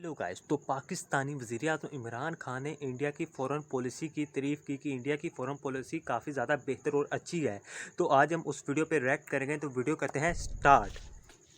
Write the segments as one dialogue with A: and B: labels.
A: Hello guys, तो पाकिस्तानी वज़ीर-ए-आज़म इमरान खान ने इंडिया की फ़ॉरेन पॉलिसी की तारीफ़ की कि इंडिया की फ़ॉरेन पॉलिसी काफ़ी ज़्यादा बेहतर और अच्छी है। तो आज हम उस वीडियो पे रिएक्ट करेंगे, तो वीडियो करते हैं स्टार्ट।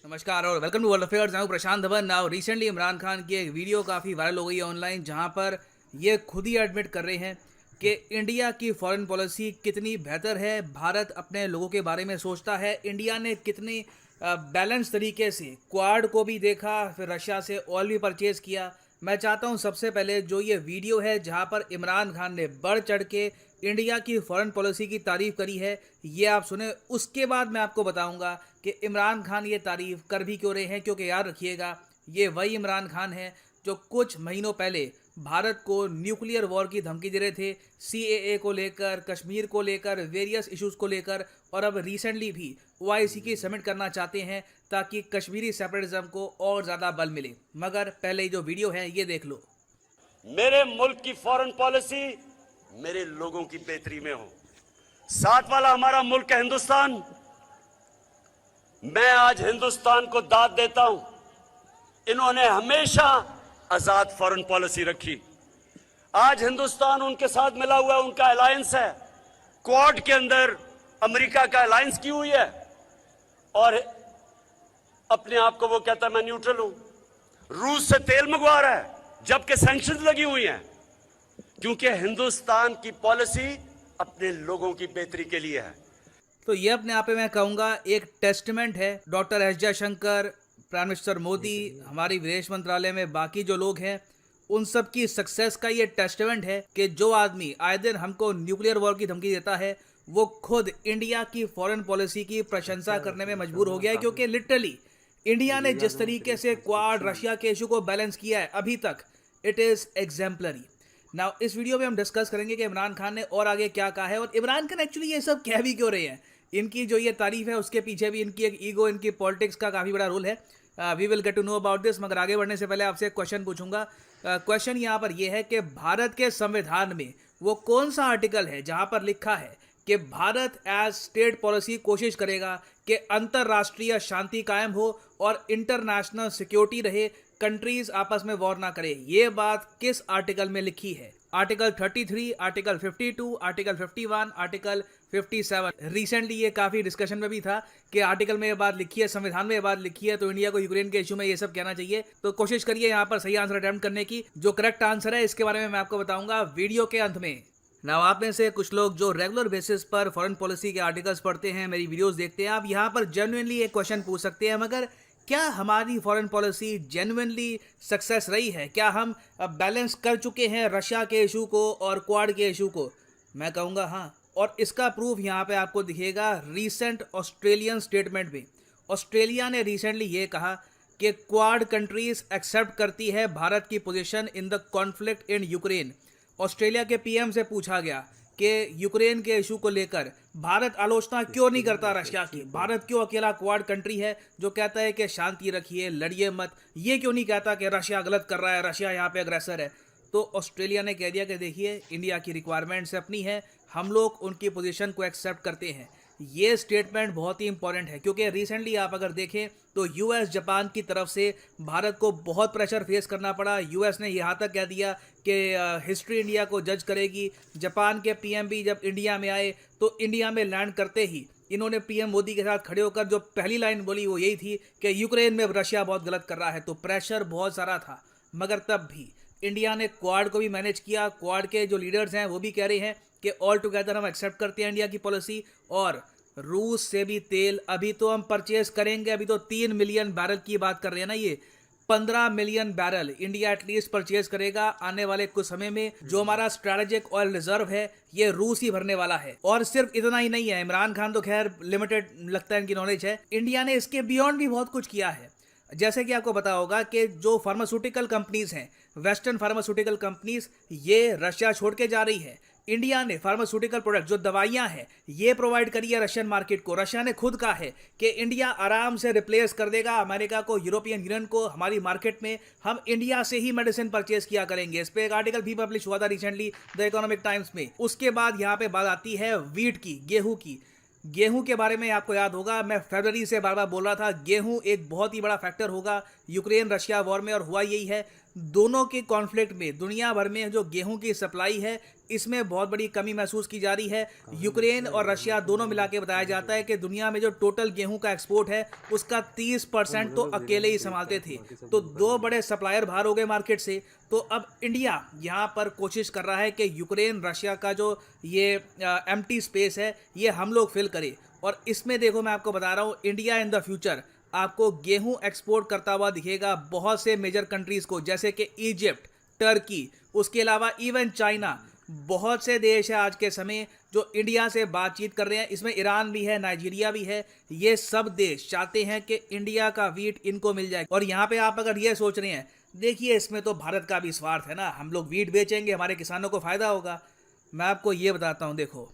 B: नमस्कार और वेलकम टू वर्ल्ड अफेयर्स। मैं हूं प्रशांत धवन। नाउ रिसेंटली इमरान खान की एक वीडियो काफ़ी वायरल हो गई है ऑनलाइन, जहां पर ये खुद ही एडमिट कर रहे हैं कि इंडिया की फॉरेन पॉलिसी कितनी बेहतर है। भारत अपने लोगों के बारे में सोचता है। इंडिया ने कितनी बैलेंस तरीके से क्वाड को भी देखा, फिर रशिया से ऑयल भी परचेज किया। मैं चाहता हूं सबसे पहले जो ये वीडियो है जहां पर इमरान खान ने बढ़ चढ़ के इंडिया की फॉरेन पॉलिसी की तारीफ करी है, ये आप सुने। उसके बाद मैं आपको बताऊंगा कि इमरान खान ये तारीफ कर भी क्यों रहे हैं, क्योंकि याद रखिएगा ये वही इमरान खान है जो कुछ महीनों पहले भारत को न्यूक्लियर वॉर की धमकी दे रहे थे, सीएए को लेकर, कश्मीर को लेकर, वेरियस इश्यूज को लेकर, और अब रिसेंटली भी ओआईसी की समिट करना चाहते हैं ताकि कश्मीरी सेपरेटिज्म को और ज़्यादा बल मिले। मगर पहले जो वीडियो है ये देख लो।
C: मेरे मुल्क की फॉरेन पॉलिसी मेरे लोगों की बेहतरी में हो। साथ वाला हमारा मुल्क है हिंदुस्तान। मैं आज हिंदुस्तान को दाद देता हूं। इन्होंने हमेशा आजाद फॉरेन पॉलिसी रखी। आज हिंदुस्तान उनके साथ मिला हुआ है, उनका अलायंस है। क्वाड के अंदर अमेरिका का अलायंस की हुई है और अपने आप को वो कहता है मैं न्यूट्रल हूं। रूस से तेल मंगवा रहा है जबकि सैंक्शंस लगी हुई हैं, क्योंकि हिंदुस्तान की पॉलिसी अपने लोगों की बेहतरी के लिए है।
B: तो ये अपने आप में मैं कहूँगा एक टेस्टमेंट है। Doctor S Jaishankar, prime minister Modi, हमारी विदेश मंत्रालय में बाकी जो लोग हैं, उन सब की सक्सेस का ये टेस्टमेंट है कि जो आदमी आए दिन हमको न्यूक्लियर वॉर की धमकी देता है, वो खुद इंडिया की फॉरेन पॉलिसी की प्रशंसा करने में मजबूर हो गया है। क्योंकि लिटरली इंडिया ने जिस तरीके से क्वाड रशिया के इशू को बैलेंस किया है अभी तक, इट इज़ एग्जाम्पलरी। नाउ इस वीडियो में हम डिस्कस करेंगे कि इमरान खान ने और आगे क्या कहा है, और इमरान खान एक्चुअली ये सब कह भी क्यों रहे हैं। इनकी जो ये तारीफ है उसके पीछे भी इनकी एक ईगो, इनकी पॉलिटिक्स का काफ़ी बड़ा रोल है। We will get to know about this. मगर आगे बढ़ने से पहले आपसे एक क्वेश्चन पूछूंगा। क्वेश्चन यहाँ पर यह है कि भारत के संविधान में वो कौन सा आर्टिकल है जहाँ पर लिखा है कि भारत एज स्टेट पॉलिसी कोशिश करेगा कि अंतर्राष्ट्रीय शांति कायम हो और इंटरनेशनल सिक्योरिटी रहे, कंट्रीज आपस में वॉर ना करे। ये बात किस आर्टिकल में लिखी है? Article 33, article 52, article 51, article 57। Recently ये काफ़ी डिस्कशन में भी था कि आर्टिकल में ये बात लिखी है, संविधान में ये बात लिखी है, तो इंडिया को यूक्रेन के इशू में ये सब कहना चाहिए। तो कोशिश करिए यहाँ पर सही आंसर अटेम्प्ट करने की। जो करेक्ट आंसर है इसके बारे में मैं आपको बताऊंगा वीडियो के अंत में। नाउ आप में से कुछ लोग जो रेगुलर बेसिस पर फॉरेन पॉलिसी के आर्टिकल्स पढ़ते हैं, मेरी वीडियोस देखते हैं, आप यहाँ पर जेन्युइनली एक क्वेश्चन पूछ सकते हैं, मगर क्या हमारी फॉरेन पॉलिसी जेन्युइनली सक्सेस रही है? क्या हम अब बैलेंस कर चुके हैं रशिया के इशू को और क्वाड के इशू को? मैं कहूँगा हाँ, और इसका प्रूफ यहाँ पे आपको दिखेगा रीसेंट ऑस्ट्रेलियन स्टेटमेंट में। ऑस्ट्रेलिया ने रिसेंटली ये कहा कि क्वाड कंट्रीज एक्सेप्ट करती है भारत की position in the conflict in Ukraine. Australia के पीएम से पूछा गया कि यूक्रेन के इशू को लेकर भारत आलोचना क्यों नहीं करता रशिया की? भारत क्यों अकेला क्वाड कंट्री है जो कहता है कि शांति रखिए, लड़िए मत? ये क्यों नहीं कहता कि रशिया गलत कर रहा है, रशिया यहाँ पे अग्रेसर है? तो ऑस्ट्रेलिया ने कह दिया कि देखिए, इंडिया की रिक्वायरमेंट्स अपनी है, हम लोग उनकी पोजीशन को एक्सेप्ट करते हैं। ये स्टेटमेंट बहुत ही इंपॉर्टेंट है क्योंकि रिसेंटली आप अगर देखें तो यूएस, जापान की तरफ से भारत को बहुत प्रेशर फेस करना पड़ा। यूएस ने यहाँ तक कह दिया कि हिस्ट्री इंडिया को जज करेगी। जापान के पीएम भी जब इंडिया में आए तो इंडिया में लैंड करते ही इन्होंने पीएम मोदी के साथ खड़े होकर जो पहली लाइन बोली वो यही थी कि यूक्रेन में रशिया बहुत गलत कर रहा है। तो प्रेशर बहुत सारा था, मगर तब भी इंडिया ने क्वाड को भी मैनेज किया। क्वाड के जो लीडर्स हैं वो भी कह रहे हैं कि ऑल टुगेदर हम एक्सेप्ट करते हैं इंडिया की पॉलिसी। और रूस से भी तेल अभी तो हम परचेज करेंगे। अभी तो 3 मिलियन बैरल की बात कर रहे हैं ना, ये 15 million barrel India at least purchase करेगा आने वाले कुछ समय में। जो हमारा स्ट्रैटेजिक ऑयल रिजर्व है ये रूस ही भरने वाला है। और सिर्फ इतना ही नहीं है, इमरान खान तो खैर लिमिटेड लगता है इनकी नॉलेज है, इंडिया ने इसके बियॉन्ड भी बहुत कुछ किया है। जैसे कि आपको पता होगा कि जो फार्मास्यूटिकल कंपनीज हैं, वेस्टर्न फार्मास्यूटिकल कंपनीज, ये रशिया छोड़ के जा रही है। इंडिया ने फार्मास्यूटिकल प्रोडक्ट जो दवाइयां हैं ये प्रोवाइड करी है रशियन मार्केट को। रशिया ने खुद कहा है कि इंडिया आराम से रिप्लेस कर देगा अमेरिका को, यूरोपियन यूनियन को हमारी मार्केट में। हम इंडिया से ही मेडिसिन परचेज किया करेंगे। इस पर एक आर्टिकल भी पब्लिश हुआ था रिसेंटली द इकोनॉमिक टाइम्स में। उसके बाद यहाँ पे बात आती है वीट की, गेहूं की। गेहूं के बारे में आपको याद होगा, मैं फरवरी से बार बार बोल रहा था गेहूं एक बहुत ही बड़ा फैक्टर होगा यूक्रेन रशिया वॉर में, और हुआ यही है। दोनों के कॉन्फ्लिक्ट में दुनिया भर में जो गेहूं की सप्लाई है इसमें बहुत बड़ी कमी महसूस की जा रही है। यूक्रेन और रशिया दोनों मिला के बताया जाता है कि दुनिया में जो टोटल गेहूं का एक्सपोर्ट है उसका 30% तो अकेले ही संभालते थे। तो दो बड़े सप्लायर बाहर हो गए मार्केट से। तो अब इंडिया यहाँ पर कोशिश कर रहा है कि यूक्रेन रशिया का जो ये एम्प्टी स्पेस है ये हम लोग फिल करें। और इसमें देखो मैं आपको बता रहा हूँ, इंडिया इन द फ्यूचर आपको गेहूं एक्सपोर्ट करता हुआ दिखेगा बहुत से मेजर कंट्रीज़ को, जैसे कि इजिप्ट, टर्की, उसके अलावा इवन चाइना। बहुत से देश है आज के समय जो इंडिया से बातचीत कर रहे हैं। इसमें ईरान भी है, नाइजीरिया भी है। ये सब देश चाहते हैं कि इंडिया का वीट इनको मिल जाए। और यहाँ पे आप अगर ये सोच रहे हैं, देखिए इसमें तो भारत का भी स्वार्थ है ना, हम लोग वीट बेचेंगे, हमारे किसानों को फ़ायदा होगा। मैं आपको ये बताता हूँ, देखो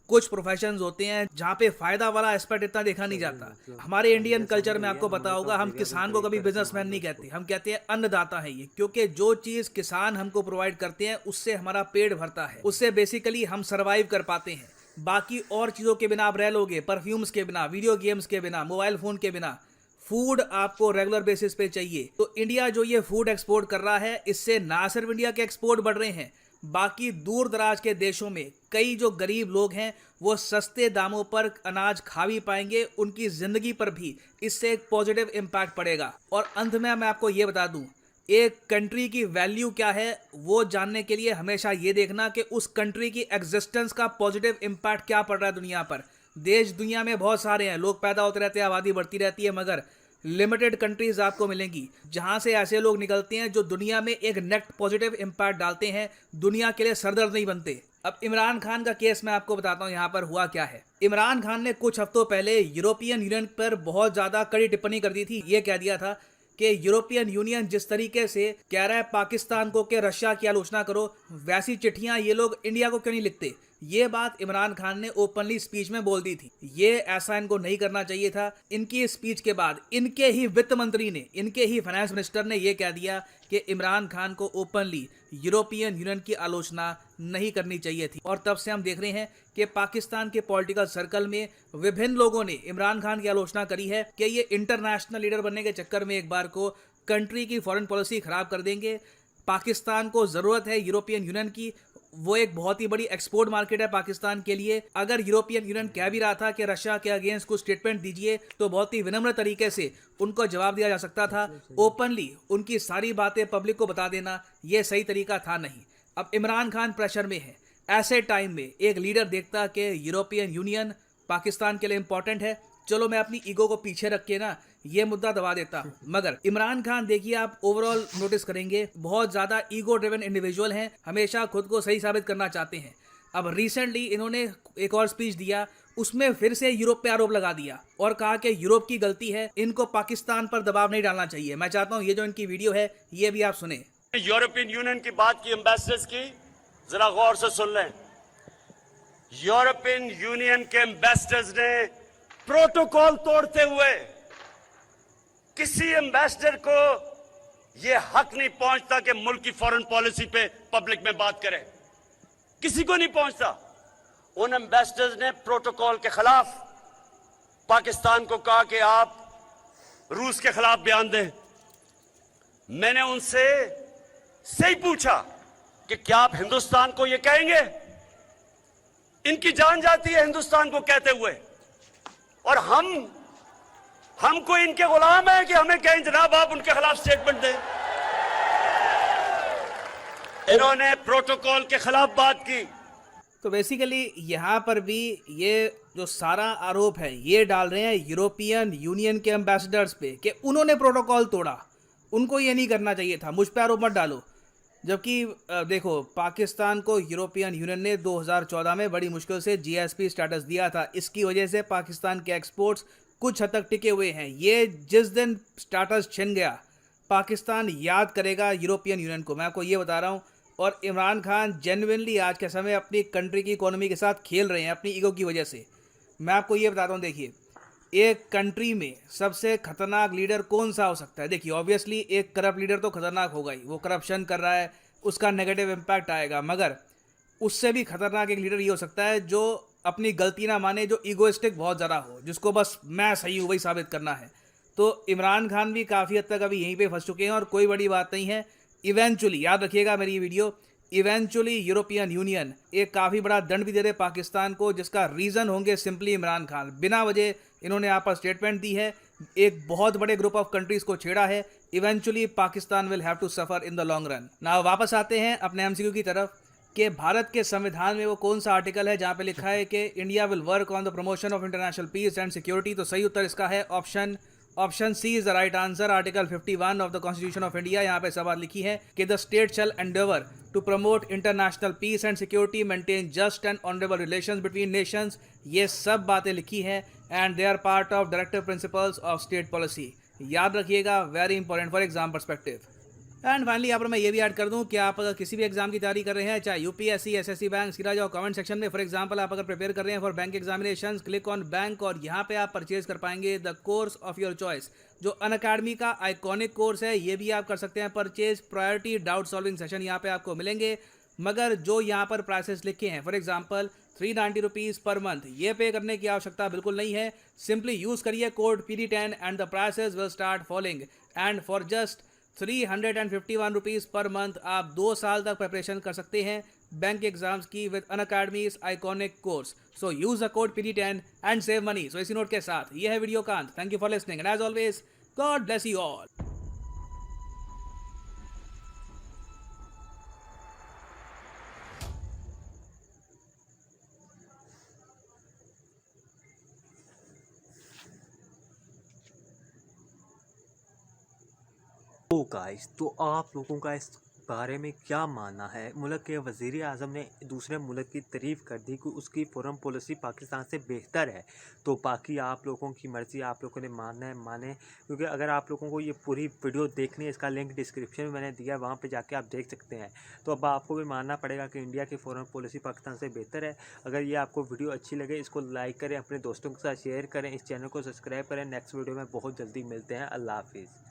B: कुछ प्रोफेशंस होते हैं जहाँ पे फायदा वाला एस्पेक्ट इतना देखा नहीं जाता। हमारे इंडियन कल्चर में आपको पता होगा, हम किसान को कभी बिजनेसमैन नहीं कहते, हम कहते हैं अन्नदाता है ये। क्योंकि जो चीज़ किसान हमको प्रोवाइड करते हैं उससे हमारा पेट भरता है, उससे बेसिकली हम सर्वाइव कर पाते हैं। बाकी और चीज़ों के बिना आप रह लोगे, परफ्यूम्स के बिना, वीडियो गेम्स के बिना, मोबाइल फ़ोन के बिना, फूड आपको रेगुलर बेसिस पे चाहिए। तो इंडिया जो ये फूड एक्सपोर्ट कर रहा है, इससे ना सिर्फ इंडिया के एक्सपोर्ट बढ़ रहे हैं, बाकी दूर दराज के देशों में कई जो गरीब लोग हैं वो सस्ते दामों पर अनाज खा भी पाएंगे, उनकी ज़िंदगी पर भी इससे एक पॉजिटिव इम्पैक्ट पड़ेगा। और अंत में मैं आपको ये बता दूं, एक कंट्री की वैल्यू क्या है वो जानने के लिए हमेशा ये देखना कि उस कंट्री की एग्जिस्टेंस का पॉजिटिव इम्पैक्ट क्या पड़ रहा है दुनिया पर। देश दुनिया में बहुत सारे हैं, लोग पैदा होते रहते हैं, आबादी बढ़ती रहती है, मगर लिमिटेड कंट्रीज आपको मिलेंगी जहां से ऐसे लोग निकलते हैं जो दुनिया में एक नेट पॉजिटिव इम्पैक्ट डालते हैं, दुनिया के लिए सरदर्द नहीं बनते। अब इमरान खान का केस मैं आपको बताता हूं यहाँ पर हुआ क्या है। इमरान खान ने कुछ हफ्तों पहले यूरोपियन यूनियन पर बहुत ज़्यादा कड़ी टिप्पणी कर दी थी। ये कह दिया था कि यूरोपियन यूनियन जिस तरीके से कह रहा है पाकिस्तान को कि रशिया की आलोचना करो, वैसी चिट्ठियाँ ये लोग इंडिया को क्यों नहीं लिखते। ये बात इमरान खान ने ओपनली स्पीच में बोल दी थी। ये ऐसा इनको नहीं करना चाहिए था। इनकी स्पीच के बाद इनके ही वित्त मंत्री ने, इनके ही फाइनेंस मिनिस्टर ने ये कह दिया कि इमरान खान को ओपनली यूरोपियन यूनियन की आलोचना नहीं करनी चाहिए थी। और तब से हम देख रहे हैं कि पाकिस्तान के पॉलिटिकल सर्कल में विभिन्न लोगों ने इमरान खान की आलोचना करी है कि ये इंटरनेशनल लीडर बनने के चक्कर में एक बार को कंट्री की फॉरेन पॉलिसी खराब कर देंगे। पाकिस्तान को ज़रूरत है यूरोपियन यूनियन की, वो एक बहुत ही बड़ी एक्सपोर्ट मार्केट है पाकिस्तान के लिए। अगर यूरोपियन यूनियन कह भी रहा था कि रशिया के अगेंस्ट कुछ स्टेटमेंट दीजिए तो बहुत ही विनम्र तरीके से उनको जवाब दिया जा सकता था। ओपनली उनकी सारी बातें पब्लिक को बता देना ये सही तरीका था नहीं। अब इमरान खान प्रेशर में है। ऐसे टाइम में एक लीडर देखता कि यूरोपियन यूनियन पाकिस्तान के लिए इंपॉर्टेंट है, चलो मैं अपनी ईगो को पीछे रख के ना ये मुद्दा दबा देता हूँ। मगर इमरान खान देखिए, आप ओवरऑल नोटिस करेंगे बहुत ज़्यादा ईगो ड्रिवन इंडिविजुअल हैं, हमेशा खुद को सही साबित करना चाहते हैं। अब रिसेंटली इन्होंने एक और स्पीच दिया, उसमें फिर से यूरोप पे आरोप लगा दिया और कहा कि यूरोप की गलती है, इनको पाकिस्तान पर दबाव नहीं डालना चाहिए। मैं चाहता हूँ ये जो इनकी वीडियो है ये भी आप सुने।
C: यूरोपियन यूनियन की बात की, एम्बेसडर्स की, जरा गौर से सुन लें। यूरोपियन यूनियन के एम्बेसडर्स ने प्रोटोकॉल तोड़ते हुए, किसी एम्बेसडर को यह हक नहीं पहुंचता कि मुल्क की फॉरेन पॉलिसी पे पब्लिक में बात करे, किसी को नहीं पहुंचता। उन एम्बेसडर्स ने प्रोटोकॉल के खिलाफ पाकिस्तान को कहा कि आप रूस के खिलाफ बयान दें। मैंने उनसे सही पूछा कि क्या आप हिंदुस्तान को यह कहेंगे? इनकी जान जाती है हिंदुस्तान को कहते हुए, और हमको इनके गुलाम है कि हमें कहें जनाब आप उनके खिलाफ स्टेटमेंट दें। इन्होंने प्रोटोकॉल के खिलाफ बात की।
B: तो बेसिकली यहाँ पर भी ये जो सारा आरोप है ये डाल रहे हैं यूरोपियन यूनियन के एम्बेसडर्स पे कि उन्होंने प्रोटोकॉल तोड़ा, उनको ये नहीं करना चाहिए था, मुझ पे आरोप मत डालो। जबकि देखो, पाकिस्तान को यूरोपियन यूनियन ने 2014 में बड़ी मुश्किल से जीएसपी स्टेटस दिया था। इसकी वजह से पाकिस्तान के एक्सपोर्ट्स कुछ हद तक टिके हुए हैं। ये जिस दिन स्टेटस छिन गया, पाकिस्तान याद करेगा यूरोपियन यूनियन को, मैं आपको ये बता रहा हूँ। और इमरान खान जेन्युइनली आज के समय अपनी कंट्री की इकोनॉमी के साथ खेल रहे हैं अपनी ईगो की वजह से। मैं आपको ये बताता हूँ, देखिए एक कंट्री में सबसे खतरनाक लीडर कौन सा हो सकता है? देखिए ऑब्वियसली एक करप्ट लीडर तो खतरनाक होगा ही, वो करप्शन कर रहा है, उसका नेगेटिव इम्पैक्ट आएगा। मगर उससे भी खतरनाक एक लीडर ये हो सकता है जो अपनी गलती ना माने, जो ईगोइस्टिक बहुत ज़्यादा हो, जिसको बस मैं सही हूँ वही साबित करना है। तो इमरान खान भी काफ़ी हद तक अभी यहीं पे फंस चुके हैं और कोई बड़ी बात नहीं है। इवेंचुअली, याद रखिएगा मेरी ये वीडियो, इवेंचुअली यूरोपियन यूनियन एक काफ़ी बड़ा दंड भी दे रहे पाकिस्तान को, जिसका रीज़न होंगे सिंपली इमरान खान। बिना वजह इन्होंने यहाँ पर स्टेटमेंट दी है, एक बहुत बड़े ग्रुप ऑफ कंट्रीज को छेड़ा है। Eventually Pakistan will have to suffer in the long run. ना वापस आते हैं अपने एमसीक्यू की तरफ कि भारत के संविधान में वो कौन सा आर्टिकल है जहाँ पे लिखा है कि India will work on the promotion of international peace and security. तो सही उत्तर इसका है option C is the right answer. Article 51 of the constitution of India, यहाँ पे सवाल लिखी है कि the state shall endeavour to promote international peace and security, maintain just and honourable relations between nations. ये सब बातें लिखी हैं and they are part of directive principles of state policy. याद रखिएगा, very important for exam perspective. And finally यहाँ पर मैं ये भी ऐड कर दूँ कि आप अगर किसी भी एग्जाम की तैयारी कर रहे हैं, चाहे यूपीएससी, एसएससी, बैंक, सीधा जाओ कमेंट सेक्शन में। फॉर एग्जांपल आप अगर प्रिपेयर कर रहे हैं for bank examination, click on bank और यहाँ पे आप परचेज कर पाएंगे the course of your choice, जो अनअकैडमी का आइकॉनिक कोर्स है। ये भी आप कर सकते हैं purchase. Priority doubt solving session यहाँ पे आपको मिलेंगे, मगर जो यहाँ पर प्राइसेस लिखे हैं, for example 390 rupees per month, ये पे करने की आवश्यकता बिल्कुल नहीं है। सिंपली यूज़ करिए code PD10 and the prices will start following. And for just 351 rupees per month आप 2 साल तक प्रिपरेशन कर सकते हैं बैंक एग्जाम्स की with Unacademy's iconic course. So use the code PD10 and save money. So इसी note के साथ ये है वीडियो का अंत। Thank you for listening and as always God bless you all.
A: तो गाइस, तो आप लोगों का इस बारे में क्या मानना है? मुल्क के वज़ीर आज़म ने दूसरे मुल्क की तारीफ़ कर दी कि उसकी फ़ॉरेन पॉलिसी पाकिस्तान से बेहतर है। तो बाकी आप लोगों की मर्ज़ी, आप लोगों ने मानना है माने, क्योंकि अगर आप लोगों को ये पूरी वीडियो देखनी है, इसका लिंक डिस्क्रिप्शन में मैंने दिया है, वहाँ पे जाके आप देख सकते हैं। तो अब आपको भी मानना पड़ेगा कि इंडिया की फ़ॉरेन पॉलिसी पाकिस्तान से बेहतर है। अगर ये आपको वीडियो अच्छी लगे, इसको लाइक करें, अपने दोस्तों के साथ शेयर करें, इस चैनल को सब्सक्राइब करें। नेक्स्ट वीडियो में बहुत जल्दी मिलते हैं। अल्लाह हाफिज़।